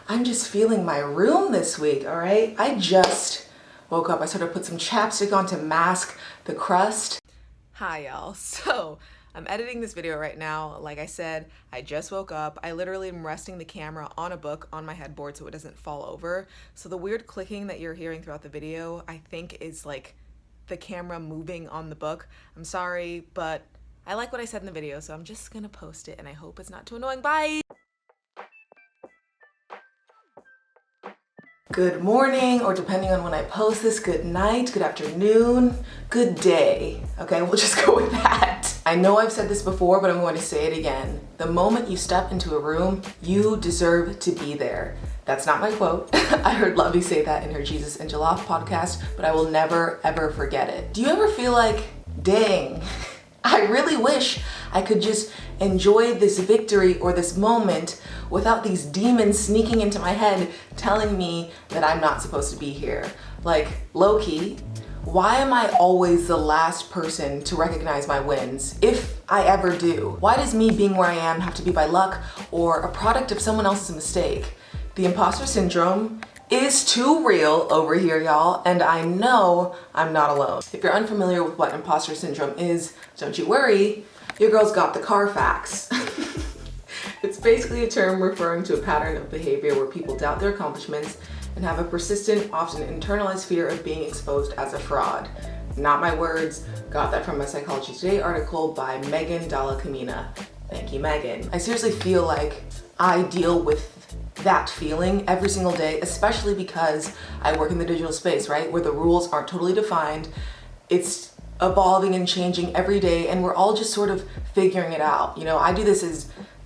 I'm just feeling my room this week, all right? I just woke up. I sort of put some chapstick on to mask the crust. Hi, y'all. So I'm editing this video right now. Like I said, I just woke up. I literally am resting the camera on a book on my headboard so it doesn't fall over. So the weird clicking that you're hearing throughout the video, I think is like the camera moving on the book. I'm sorry, but I like what I said in the video, so I'm just gonna post it and I hope it's not too annoying. Bye! Good morning, or depending on when I post this, good night, good afternoon, good day. Okay, we'll just go with that. I know I've said this before, but I'm going to say it again. The moment you step into a room, you deserve to be there. That's not my quote. I heard Lovey say that in her Jesus and Jollof podcast, but I will never, ever forget it. Do you ever feel like, dang, I really wish I could just enjoy this victory or this moment without these demons sneaking into my head telling me that I'm not supposed to be here? Like, low-key, why am I always the last person to recognize my wins, if I ever do? Why does me being where I am have to be by luck or a product of someone else's mistake? The imposter syndrome is too real over here, y'all, and I know I'm not alone. If you're unfamiliar with what imposter syndrome is, don't you worry, your girl's got the Carfax. It's basically a term referring to a pattern of behavior where people doubt their accomplishments and have a persistent, often internalized fear of being exposed as a fraud. Not my words, got that from a Psychology Today article by Megan Dalla Camina. Thank you, Megan. I seriously feel like I deal with that feeling every single day, especially because I work in the digital space, right? Where the rules aren't totally defined. It's evolving and changing every day, and we're all just sort of figuring it out. You know, I do this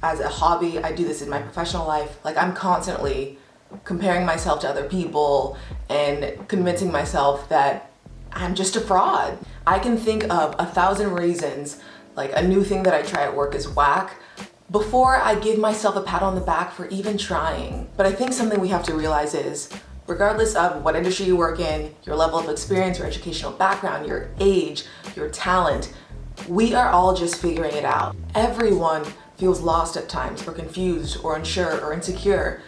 as a hobby, I do this in my professional life. Like, I'm constantly comparing myself to other people and convincing myself that I'm just a fraud. I can think of 1,000 reasons, like a new thing that I try at work is whack, before I give myself a pat on the back for even trying. But I think something we have to realize is, regardless of what industry you work in, your level of experience, your educational background, your age, your talent, we are all just figuring it out. Everyone feels lost at times, or confused, or unsure, or insecure.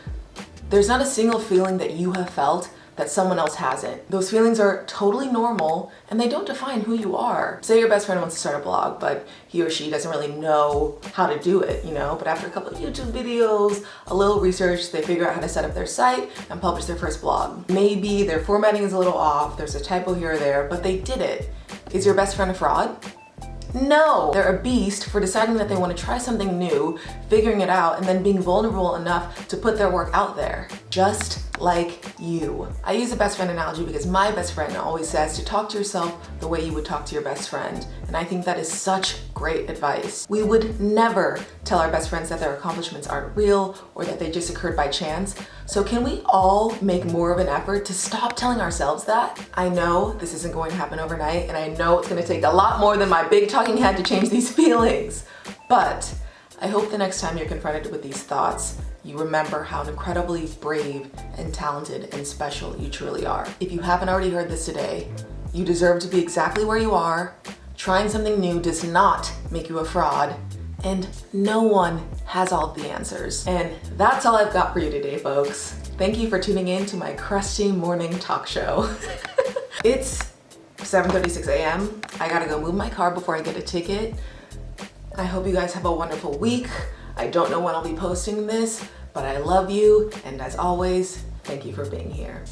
There's not a single feeling that you have felt that someone else hasn't. Those feelings are totally normal, and they don't define who you are. Say your best friend wants to start a blog, but he or she doesn't really know how to do it, you know? But after a couple of YouTube videos, a little research, they figure out how to set up their site and publish their first blog. Maybe their formatting is a little off, there's a typo here or there, but they did it. Is your best friend a fraud? No, they're a beast for deciding that they want to try something new, figuring it out, and then being vulnerable enough to put their work out there. Just like you. I use a best friend analogy because my best friend always says to talk to yourself the way you would talk to your best friend. And I think that is such great advice. We would never tell our best friends that their accomplishments aren't real or that they just occurred by chance. So can we all make more of an effort to stop telling ourselves that? I know this isn't going to happen overnight, and I know it's going to take a lot more than my big talking head to change these feelings. But I hope the next time you're confronted with these thoughts, you remember how incredibly brave and talented and special you truly are. If you haven't already heard this today, you deserve to be exactly where you are. Trying something new does not make you a fraud, and no one has all of the answers. And that's all I've got for you today, folks. Thank you for tuning in to my crusty morning talk show. It's 7:36 a.m. I gotta go move my car before I get a ticket. I hope you guys have a wonderful week. I don't know when I'll be posting this, but I love you, and as always, thank you for being here.